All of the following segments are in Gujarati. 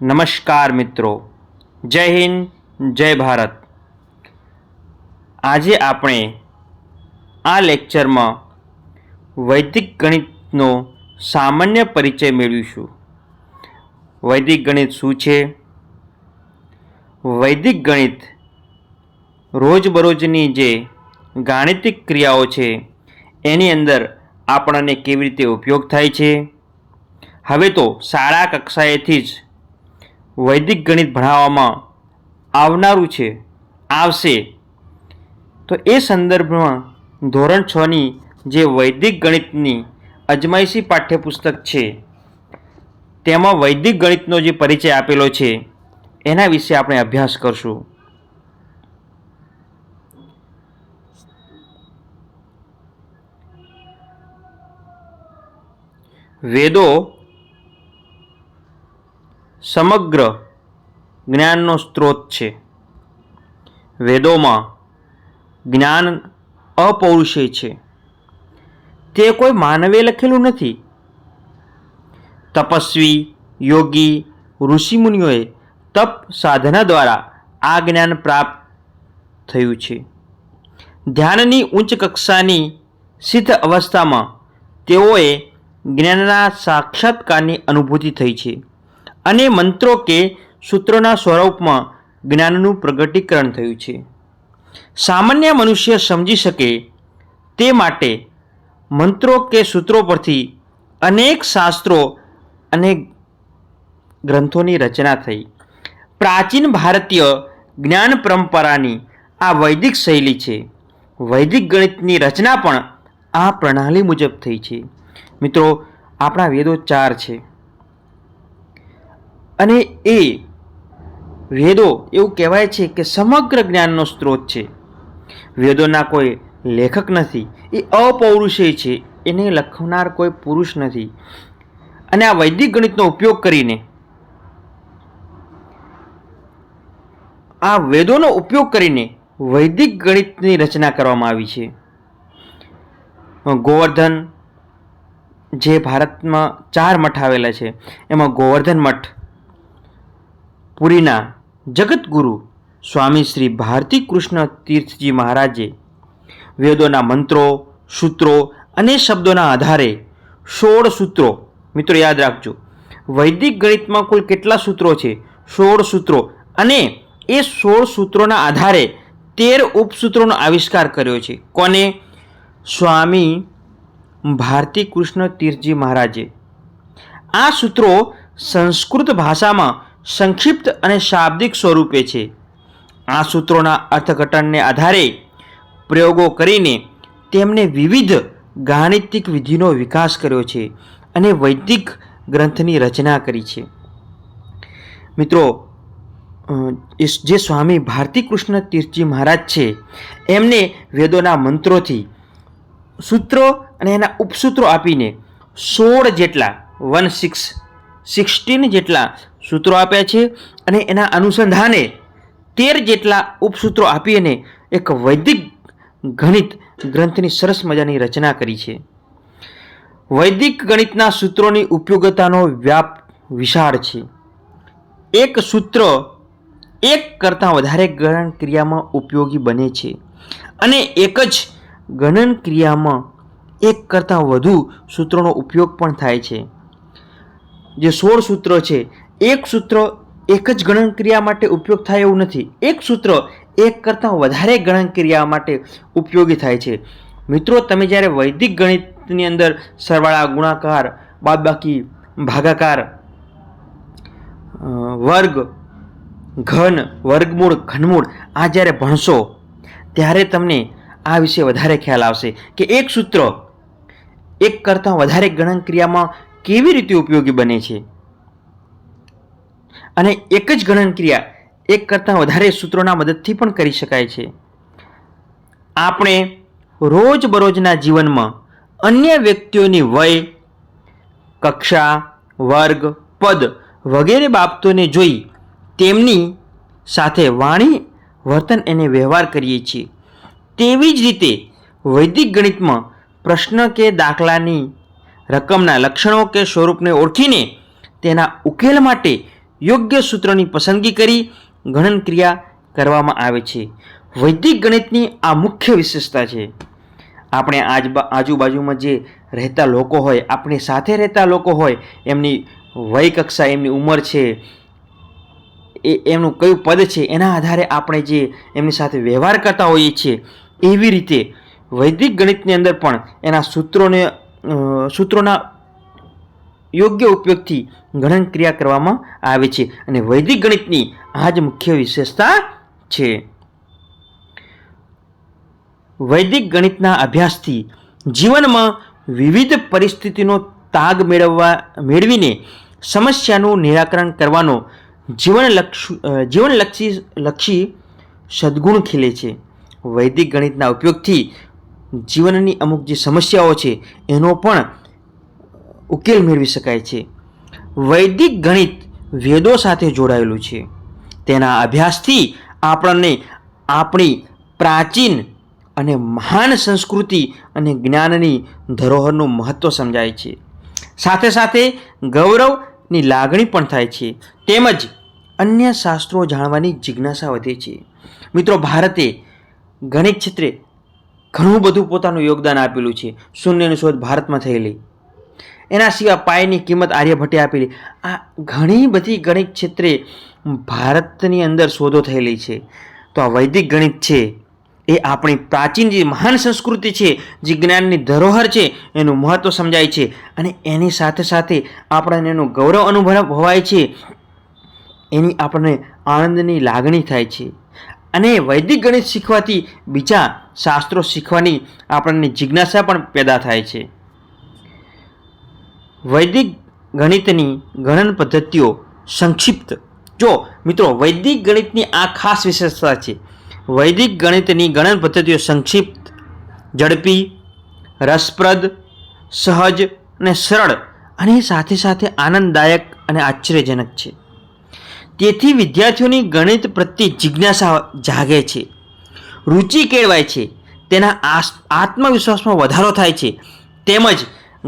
નમસ્કાર મિત્રો, જય હિન્દ, જય ભારત. આજે આપણે આ લેક્ચરમાં વૈદિક ગણિતનો સામાન્ય પરિચય મેળવીશું. વૈદિક ગણિત શું છે? વૈદિક ગણિત રોજબરોજની જે ગાણિતિક ક્રિયાઓ છે એની અંદર આપણને કેવી રીતે ઉપયોગ થાય છે. હવે તો શાળા કક્ષાએથી જ વૈદિક ગણિત ભણાવવામાં આવશે. તો એ સંદર્ભમાં ધોરણ 6ની જે વૈદિક ગણિતની અજમાયશી પાઠ્યપુસ્તક છે તેમાં વૈદિક ગણિતનો જે પરિચય આપેલો છે એના વિશે આપણે અભ્યાસ કરશું. વેદો સમગ્ર જ્ઞાનનો સ્ત્રોત છે. વેદોમાં જ્ઞાન અપૌરુષેય છે. તે કોઈ માનવે લખેલું નથી. તપસ્વી, યોગી, ઋષિમુનિઓએ તપ સાધના દ્વારા આ જ્ઞાન પ્રાપ્ત થયું છે. ધ્યાનની ઉચ્ચ કક્ષાની સિદ્ધ અવસ્થામાં તેઓએ જ્ઞાનના સાક્ષાત્કારની અનુભૂતિ થઈ છે અને મંત્રો કે સૂત્રોના સ્વરૂપમાં જ્ઞાનનું પ્રગટીકરણ થયું છે. સામાન્ય મનુષ્ય સમજી શકે તે માટે મંત્રો કે સૂત્રો પરથી અનેક શાસ્ત્રો અને ગ્રંથોની રચના થઈ. પ્રાચીન ભારતીય જ્ઞાન પરંપરાની આ વૈદિક શૈલી છે. વૈદિક ગણિતની રચના પણ આ પ્રણાલી મુજબ થઈ છે. મિત્રો, આપણા વેદો 4 છે અને એ વેદો એવું કહેવાય છે કે સમગ્ર જ્ઞાનનો સ્ત્રોત છે. વેદોના કોઈ લેખક નથી, એ અપૌરુષેય છે, એને લખનાર કોઈ પુરુષ નથી. અને આ વૈદિક ગણિતનો ઉપયોગ કરીને આ વેદોનો ઉપયોગ કરીને વૈદિક ગણિતની રચના કરવામાં આવી છે. ગોવર્ધન, જે ભારતમાં 4 મઠ આવેલા છે એમાં ગોવર્ધન મઠ, પુરીના જગતગુરુ સ્વામી શ્રી ભારતી કૃષ્ણ તીર્થજી મહારાજે વેદોના મંત્રો, સૂત્રો અને શબ્દોના આધારે 16 સૂત્રો, મિત્રો યાદ રાખજો, વૈદિક ગણિતમાં કુલ કેટલા સૂત્રો છે? 16 સૂત્રો. અને એ 16 સૂત્રોના આધારે 13 ઉપસૂત્રોનો આવિષ્કાર કર્યો છે. કોને? સ્વામી ભારતી કૃષ્ણ તીર્થજી મહારાજે. આ સૂત્રો સંસ્કૃત ભાષામાં સંક્ષિપ્ત અને શાબ્દિક સ્વરૂપે છે. આ સૂત્રોના અર્થઘટનને આધારે પ્રયોગો કરીને તેમને વિવિધ ગાણિતિક વિધિનો વિકાસ કર્યો છે અને વૈદિક ગ્રંથની રચના કરી છે. મિત્રો, જે સ્વામી ભારતી કૃષ્ણ તીર્થજી મહારાજ છે એમને વેદોના મંત્રોથી સૂત્રો અને એના ઉપસૂત્રો આપીને 16 જેટલા 16 જેટલા સૂત્રો આપ્યા છે અને એના અનુસંધાને 13 જેટલા ઉપસૂત્રો આપીને એક વૈદિક ગણિત ગ્રંથની સરસ મજાની રચના કરી છે. વૈદિક ગણિતના સૂત્રોની ઉપયોગિતાનો વ્યાપ વિશાળ છે. એક સૂત્ર એક કરતાં વધારે ગણન ક્રિયામાં ઉપયોગી બને છે અને એક જ ગણન ક્રિયામાં એક કરતાં વધુ સૂત્રોનો ઉપયોગ પણ થાય છે. જે 16 સૂત્રો છે, એક સૂત્ર એક જ ગણન ક્રિયા માટે ઉપયોગ થાય એવું નથી. એક સૂત્ર એક કરતાં વધારે ગણન ક્રિયા માટે ઉપયોગી થાય છે. મિત્રો, તમે જ્યારે વૈદિક ગણિતની અંદર સરવાળા, ગુણાકાર, બાદબાકી, ભાગાકાર, વર્ગ, ઘન, વર્ગમૂળ, ઘનમૂળ આ જ્યારે ભણશો ત્યારે તમને આ વિશે વધારે ખ્યાલ આવશે કે એક સૂત્ર એક કરતાં વધારે ગણન ક્રિયામાં કેવી રીતે ઉપયોગી બને છે અને એક જ ગણન ક્રિયા એક કરતાં વધારે સૂત્રોના મદદથી પણ કરી શકાય છે. આપણે રોજબરોજના જીવનમાં અન્ય વ્યક્તિઓની વય, કક્ષા, વર્ગ, પદ વગેરે બાબતોને જોઈ તેમની સાથે વાણી, વર્તન અને વ્યવહાર કરીએ છીએ. તેવી જ રીતે વૈદિક ગણિતમાં પ્રશ્ન કે દાખલાની રકમના લક્ષણો કે સ્વરૂપને ઓળખીને તેના ઉકેલ માટે યોગ્ય સૂત્રોની પસંદગી કરી ગણન ક્રિયા કરવામાં આવે છે. વૈદિક ગણિતની આ મુખ્ય વિશેષતા છે. આપણે આજુબાજુમાં જે રહેતા લોકો હોય, આપણી સાથે રહેતા લોકો હોય, એમની વય કક્ષા, એમની ઉંમર છે, એમનું કયું પદ છે, એના આધારે આપણે જે એમની સાથે વ્યવહાર કરતા હોઈએ છીએ, એવી રીતે વૈદિક ગણિતની અંદર પણ એના સૂત્રોના યોગ્ય ઉપયોગથી ગણન ક્રિયા કરવામાં આવે છે. અને વૈદિક ગણિતની આ જ મુખ્ય વિશેષતા છે. વૈદિક ગણિતના અભ્યાસથી જીવનમાં વિવિધ પરિસ્થિતિનો તાગ મેળવીને સમસ્યાનું નિરાકરણ કરવાનો જીવનલક્ષી સદ્ગુણ ખીલે છે. વૈદિક ગણિતના ઉપયોગથી જીવનની અમુક જે સમસ્યાઓ છે એનો પણ ઉકેલ મેળવી શકાય છે. વૈદિક ગણિત વેદો સાથે જોડાયેલું છે. તેના અભ્યાસથી આપણને આપણી પ્રાચીન અને મહાન સંસ્કૃતિ અને જ્ઞાનની ધરોહરનું મહત્ત્વ સમજાય છે. સાથે સાથે ગૌરવની લાગણી પણ થાય છે. તેમજ અન્ય શાસ્ત્રો જાણવાની જિજ્ઞાસા વધે છે. મિત્રો, ભારતે ગણિત ક્ષેત્રે ઘણું બધું પોતાનું યોગદાન આપેલું છે. શૂન્યની શોધ ભારતમાં થયેલી, એના સિવાય પાયની કિંમત આર્યભટ્ટે આપેલી. આ ઘણી બધી ગણિત ક્ષેત્રે ભારતની અંદર શોધો થયેલી છે. તો આ વૈદિક ગણિત છે એ આપણી પ્રાચીન જે મહાન સંસ્કૃતિ છે, જે જ્ઞાનની ધરોહર છે, એનું મહત્ત્વ સમજાય છે. અને એની સાથે સાથે આપણને એનું ગૌરવ અનુભવાય છે, એની આપણને આનંદની લાગણી થાય છે. અને વૈદિક ગણિત શીખવાથી બીજા શાસ્ત્રો શીખવાની આપણને જિજ્ઞાસા પણ પેદા થાય છે. વૈદિક ગણિતની ગણન પદ્ધતિઓ સંક્ષિપ્ત. જો મિત્રો, વૈદિક ગણિતની આ ખાસ વિશેષતા છે. વૈદિક ગણિતની ગણન પદ્ધતિઓ સંક્ષિપ્ત, ઝડપી, રસપ્રદ, સહજ અને સરળ, અને સાથે સાથે આનંદદાયક અને આશ્ચર્યજનક છે. તેથી વિદ્યાર્થીઓની ગણિત પ્રત્યે જિજ્ઞાસા જાગે છે, રુચિ કેળવાય છે, તેના આત્મવિશ્વાસમાં વધારો થાય છે, તેમજ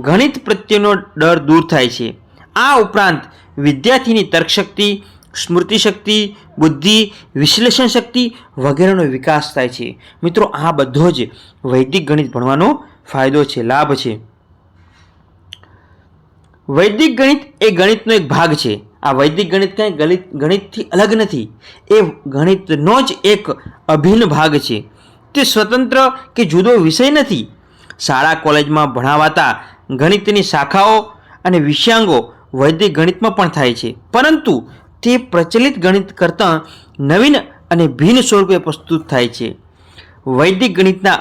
ગણિત પ્રત્યેનો ડર દૂર થાય છે. આ ઉપરાંત વિદ્યાર્થીની તર્કશક્તિ, સ્મૃતિશક્તિ, બુદ્ધિ, વિશ્લેષણ શક્તિ વગેરેનો વિકાસ થાય છે. મિત્રો, આ બધો જ વૈદિક ગણિત ભણવાનો ફાયદો છે, લાભ છે. વૈદિક ગણિત એ ગણિતનો એક ભાગ છે. આ વૈદિક ગણિત કંઈ ગણિતથી અલગ નથી. એ ગણિતનો જ એક અભિન્ન ભાગ છે. તે સ્વતંત્ર કે જુદો વિષય નથી. શાળા કોલેજમાં ભણાવાતા ગણિતની શાખાઓ અને વિષયાંગો વૈદિક ગણિતમાં પણ થાય છે, પરંતુ તે પ્રચલિત ગણિત કરતાં નવીન અને ભિન્ન સ્વરૂપે પ્રસ્તુત થાય છે. વૈદિક ગણિતના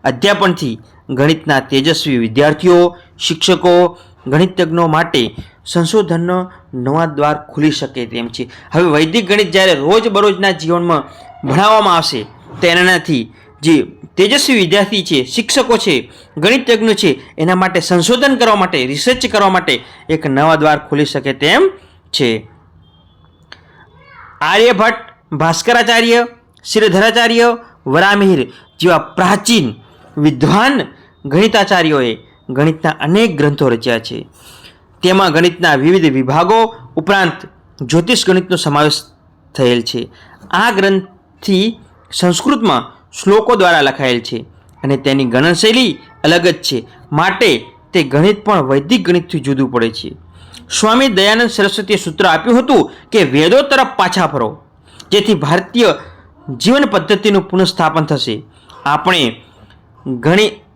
અધ્યાપનથી ગણિતના તેજસ્વી વિદ્યાર્થીઓ, શિક્ષકો, ગણિતજ્ઞો માટે સંશોધનનો નવા દ્વાર ખુલી શકે તેમ છે. હવે વૈદિક ગણિત જ્યારે રોજબરોજના જીવનમાં ભણાવવામાં આવશે, તેનાથી જે તેજસ્વી વિદ્યાર્થી છે, શિક્ષકો છે, ગણિતજ્ઞો છે, એના માટે સંશોધન કરવા માટે, રિસર્ચ કરવા માટે એક નવા દ્વાર ખુલી શકે તેમ છે. આર્યભટ્ટ, ભાસ્કરાચાર્ય, શ્રીધરાચાર્ય, વરામિહિર જેવા પ્રાચીન વિદ્વાન ગણિતાચાર્યોએ ગણિતના અનેક ગ્રંથો રચ્યા છે. તેમાં ગણિતના વિવિધ વિભાગો ઉપરાંત જ્યોતિષ ગણિતનો સમાવેશ થયેલ છે. આ ગ્રંથથી સંસ્કૃતમાં શ્લોકો દ્વારા લખાયેલ છે અને તેની ગણન શૈલી અલગ જ છે. માટે તે ગણિત પણ વૈદિક ગણિતથી જુદું પડે છે. સ્વામી દયાનંદ સરસ્વતીએ સૂત્ર આપ્યું હતું કે વેદો તરફ પાછા ફરો, જેથી ભારતીય જીવન પદ્ધતિનું પુનઃસ્થાપન થશે. આપણે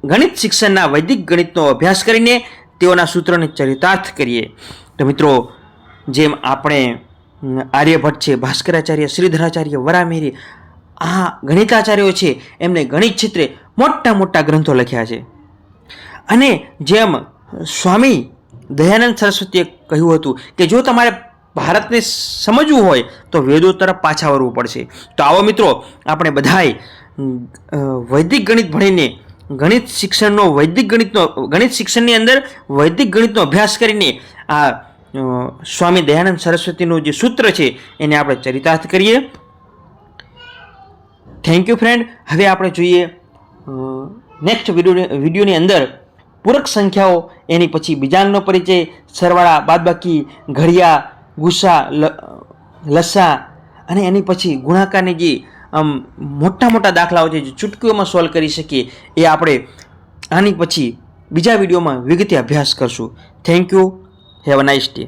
ગણિત શિક્ષણના વૈદિક ગણિતનો અભ્યાસ કરીને તેઓના સૂત્રોને ચરિતાર્થ કરીએ. તો મિત્રો, જેમ આપણે આર્યભટ્ટ છે, ભાસ્કરાચાર્ય, શ્રીધરાચાર્ય, વરામિહિર, આ ગણિતાચાર્યો છે, એમને ગણિત ક્ષેત્રે મોટા મોટા ગ્રંથો લખ્યા છે. અને જેમ સ્વામી દયાનંદ સરસ્વતીએ કહ્યું હતું કે જો તમારે ભારતને સમજવું હોય તો વેદો તરફ પાછા વળવું પડશે. તો આવો મિત્રો, આપણે બધાએ વૈદિક ગણિત ભણીને ગણિત શિક્ષણની અંદર વૈદિક ગણિતનો અભ્યાસ કરીને આ સ્વામી દયાનંદ સરસ્વતીનું જે સૂત્ર છે એને આપણે ચરિતાર્થ કરીએ. Thank you friend. હવે આપણે જોઈએ નેક્સ્ટ વિડીયોની અંદર પૂરક સંખ્યાઓ, એની પછી બીજાંગનો પરિચય, સરવાળા, બાદબાકી, ઘડિયા, ગુસા, લસા અને એની પછી ગુણાકારની જે મોટા મોટા દાખલાઓ છે જે ચૂટકીઓમાં સોલ્વ કરી શકીએ એ આપણે આની પછી બીજા વિડીયોમાં વિગતે અભ્યાસ કરશું. Thank you. Have a nice day.